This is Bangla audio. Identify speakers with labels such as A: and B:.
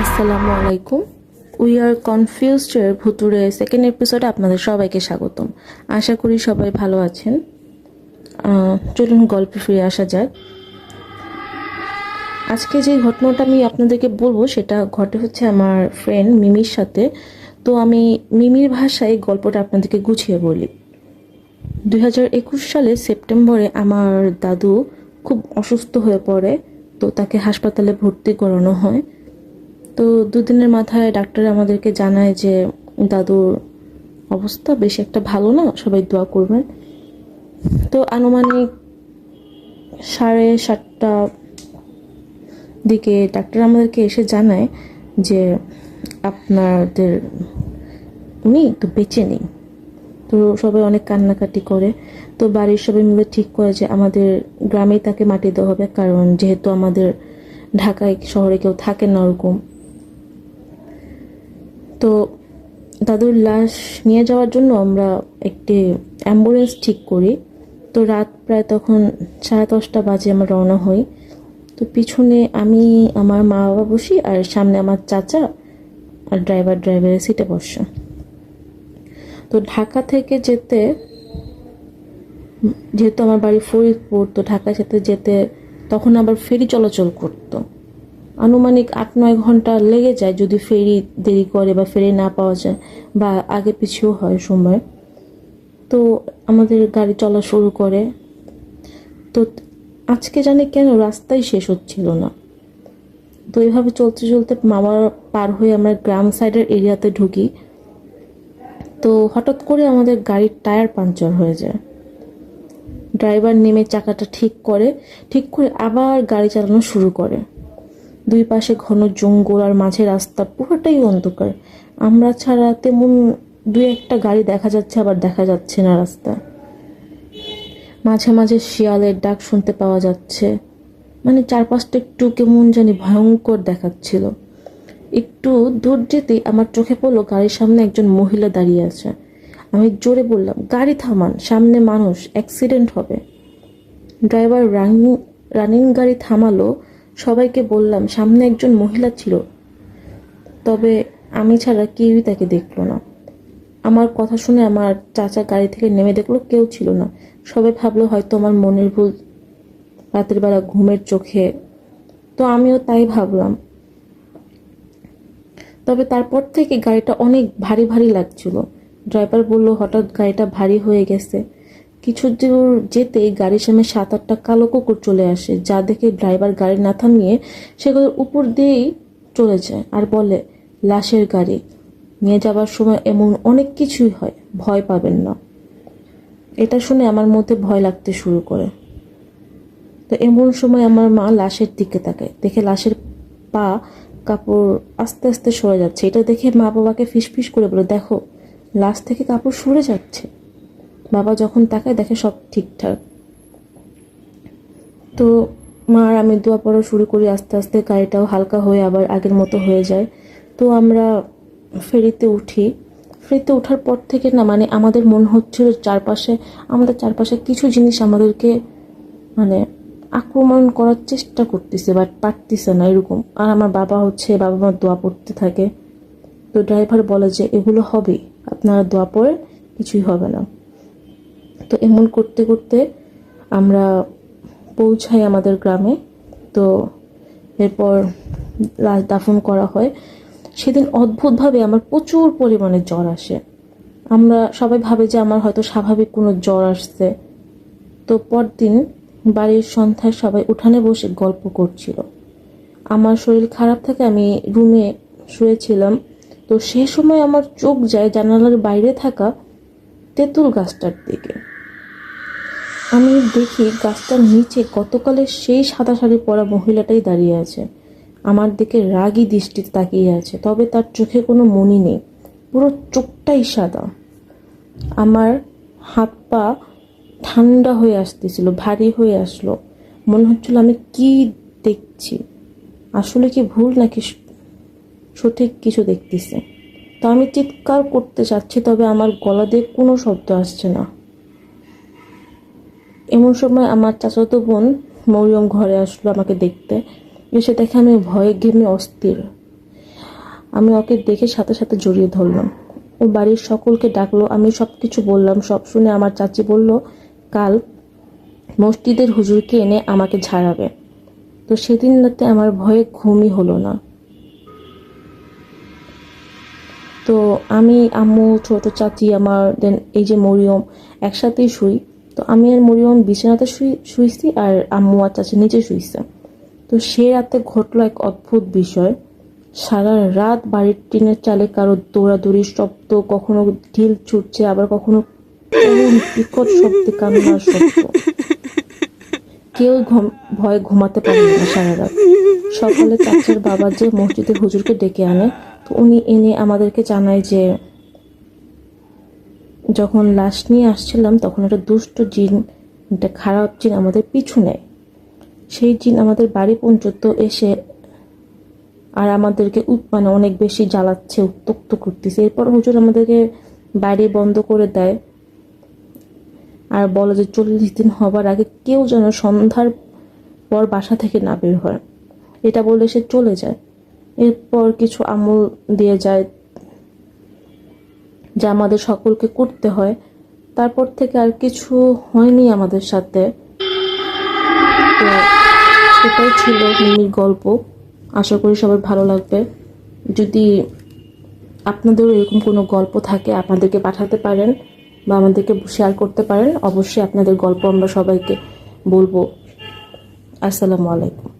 A: আসসালামু আলাইকুম। উই আর কনফিউজড এর ভুতুরে সেকেন্ড এপিসোডে আপনাদের সবাইকে স্বাগতম। আশা করি সবাই ভালো আছেন। চলুন গল্পে ফিরে আসা যাক। আজকে যে ঘটনাটা আমি আপনাদেরকে বলবো সেটা ঘটে হচ্ছে আমার ফ্রেন্ড মিমির সাথে। তো আমি মিমির ভাষায় গল্পটা আপনাদেরকে গুছিয়ে বলি। 2021 সালে সেপ্টেম্বরে আমার দাদু খুব অসুস্থ হয়ে পড়ে। তো তাকে হাসপাতালে ভর্তি করানো হয়। তো দুদিনের মাথায় ডাক্তার আমাদেরকে জানায় যে দাদুর অবস্থা বেশি একটা ভালো না, সবাই দোয়া করবেন। তো আনুমানিক 7:30 দিকে ডাক্তার আমাদেরকে এসে জানায় যে আপনাদের উনি তো বেঁচে নেই। তো সবাই অনেক কান্নাকাটি করে। তো বাড়ির সবাই মিলে ঠিক করে যে আমাদের গ্রামেই তাকে মাটি দেওয়া হবে, কারণ যেহেতু আমাদের ঢাকায় শহরে কেউ থাকে না ওরকম। তো দাদুর লাশ নিয়ে যাওয়ার জন্য আমরা একটি অ্যাম্বুলেন্স ঠিক করি। তো রাত প্রায় তখন 10:30 বাজে আমরা রওনা হই। তো পিছনে আমি, আমার মা বাবা বসি, আর সামনে আমার চাচা আর ড্রাইভারের সিটে বসে। তো ঢাকা থেকে যেতে, যেহেতু আমার বাড়ি ফরিদপুর, তো ঢাকা সাথে যেতে তখন আবার ফেরি চলাচল করতো। আনুমানিক 8-9 ঘন্টা লেগে যায় যদি ফেরি দেরি করে বা ফেরি না পাওয়া যায় বা আগে পিছিয়েও হয় সময়। তো আমাদের গাড়ি চলা শুরু করে। তো আজকে জানি কেন রাস্তাই শেষ হচ্ছিল না। তো এইভাবে চলতে চলতে মামার পার হয়ে আমরা গ্রাম সাইডের এরিয়াতে ঢুকি। তো হঠাৎ করে আমাদের গাড়ির টায়ার পাঞ্চার হয়ে যায়। ড্রাইভার নেমে চাকাটা ঠিক করে আবার গাড়ি চালানো শুরু করে। দুই পাশে ঘন জঙ্গল আর মাঝে রাস্তা, পুরোটাই অন্ধকার। আমরা ছাড়া তেমন দুই একটা গাড়ি দেখা যাচ্ছে, আবার দেখা যাচ্ছে না রাস্তা। মাঝে মাঝে শিয়ালের ডাক শুনতে পাওয়া যাচ্ছে। মানে চারপাশটা একটু কেমন জানি ভয়ঙ্কর দেখাচ্ছিল। একটু দূর যেতেই আমার চোখে পড়লো গাড়ির সামনে একজন মহিলা দাঁড়িয়ে আছে। আমি জোরে বললাম, গাড়ি থামান, সামনে মানুষ, অ্যাক্সিডেন্ট হবে। ড্রাইভার রানিং গাড়ি থামালো। সবাইকে বললাম সামনে একজন মহিলা ছিল, তবে আমি ছাড়া কেউই তাকে দেখলো না। আমার কথা শুনে আমার চাচা গাড়ি থেকে নেমে দেখলো কেউ ছিল না। সবাই ভাবলো হয়তো আমার মনের ভুল, রাতের বেলা ঘুমের চোখে। তো আমিও তাই ভাবলাম। তবে তারপর থেকে গাড়িটা অনেক ভারী ভারী লাগছিল। ড্রাইভার বলল হঠাৎ গাড়িটা ভারী হয়ে গেছে। কিছু দূর যেতেই গাড়ির সামনে 7-8টা কালো কুকুর চলে আসে, যা দেখে ড্রাইভার গাড়ি না থামিয়ে সেগুলোর উপর দিয়েই চলে যায় আর বলে, লাশের গাড়ি নিয়ে যাবার সময় এমন অনেক কিছুই হয়, ভয় পাবেন না। এটা শুনে আমার মধ্যে ভয় লাগতে শুরু করে। তো এমন সময় আমার মা লাশের দিকে তাকায়, দেখে লাশের পা কাপড় আস্তে আস্তে সরে যাচ্ছে। এটা দেখে মা বাবাকে ফিসফিস করে বলে, দেখো লাশ থেকে কাপড় সরে যাচ্ছে। বাবা যখন তাকায় দেখে সব ঠিকঠাক। তো মা আর আমি দোয়া পড়া শুরু করি। আস্তে আস্তে গাড়িটাও হালকা হয়ে আবার আগের মতো হয়ে যায়। তো আমরা ফেরিতে উঠি। ফেরিতে ওঠার পর থেকে না, মানে আমাদের মনে হচ্ছিল আমাদের চারপাশে কিছু জিনিস আমাদেরকে মানে আক্রমণ করার চেষ্টা করতেছে, বাট পারতেছে না এরকম। আর আমার বাবা মা দোয়া পড়তে থাকে। তো ড্রাইভার বলে যে এগুলো হবে, আপনারা দোয়া পড়ে, কিছুই হবে না। তো এমন করতে করতে আমরা পৌঁছাই আমাদের গ্রামে। তো এরপর লাশ দাফন করা হয়। সেদিন অদ্ভুতভাবে আমার প্রচুর পরিমাণে জ্বর আসে। আমরা সবাই ভাবে যে আমার হয়তো স্বাভাবিক কোনো জ্বর আসছে। তো পরদিন বাড়ির সন্ধ্যায় সবাই উঠানে বসে গল্প করছিল। আমার শরীর খারাপ থাকে, আমি রুমে শুয়েছিলাম। তো সেই সময় আমার চোখ যায় জানালার বাইরে থাকা তেঁতুল গাছটার দিকে। আমি দেখি গাছটার নিচে গতকালের সেই সাদা শাড়ি পরা মহিলাটাই দাঁড়িয়ে আছে, আমার দিকে রাগী দৃষ্টিতে তাকিয়ে আছে। তবে তার চোখে কোনো মনি নেই, পুরো চোখটাই সাদা। আমার হাত পা ঠান্ডা হয়ে আসতেছিল, ভারী হয়ে আসলো। মনে হচ্ছিল আমি কি দেখছি, আসলে কি ভুল নাকি সঠিক কিছু দেখতেছে। তো আমি চিৎকার করতে চাচ্ছি, তবে আমার গলা দিয়ে কোনো শব্দ আসছে না। এমন সময় আমার চাচাতো বোন মরিয়ম ঘরে আসলো আমাকে দেখতে। এসে দেখে আমি ভয়ে ঘেমে অস্থির। আমি ওকে দেখে সাথে সাথে জড়িয়ে ধরলাম। ও বাড়ির সকলকে ডাকলো, আমি সব কিছু বললাম। সব শুনে আমার চাচি বলল কাল মসজিদের হুজুরকে এনে আমাকে ঝাড়াবে। তো সেদিন রাতে আমার ভয়ে ঘুমই হলো না। তো আমি, আম্মু, ছোট চাচি, আমার দেন এই যে মরিয়ম একসাথেই শুই। তো আমি আর মরিয়ম বিছানাতে শুইছি আর আম্মু আর চাচি নিচে শুইছে। তো সে রাতে ঘটলো এক অদ্ভুত বিষয়। সারা রাত বাড়ির টিনের চালে কারো দৌড়াদৌড়ির শব্দ, কখনো ঢিল ছুটছে, আবার কখনো করুণ বিকট শব্দে কান্নার শব্দ। কেউ ভয়ে ঘুমাতে পারে না সারা রাত। সকালে চাচার বাবা যে মসজিদের হুজুরকে ডেকে আনে। তো উনি এনে আমাদেরকে জানায় যে যখন লাশ নিয়ে আসছিলাম তখন একটা দুষ্ট জিন, একটা খারাপ জিন আমাদের পিছু নেয়। সেই জিন আমাদের বাড়ি পর্যন্ত এসে আর আমাদেরকে মানে অনেক বেশি জ্বালাচ্ছে, উত্তক্ত করতেছে। এরপর হুজুর আমাদেরকে বাড়ি বন্ধ করে দেয় আর বলে যে 40 দিন হবার আগে কেউ যেন সন্ধ্যার পর বাসা থেকে না বের হয়। এটা বলে সে চলে যায়। এরপর কিছু আমল দিয়ে যায় যা আমাদের সকলকে করতে হয়। তারপর থেকে আর কিছু হয়নি আমাদের সাথে। তো এটাই ছিল মিমির গল্প। আশা করি সবার ভালো লাগবে। যদি আপনাদেরও এরকম কোনো গল্প থাকে আপনাদেরকে পাঠাতে পারেন বা আমাদেরকে শেয়ার করতে পারেন। অবশ্যই আপনাদের গল্প আমরা সবাইকে বলবো। আসসালামু আলাইকুম।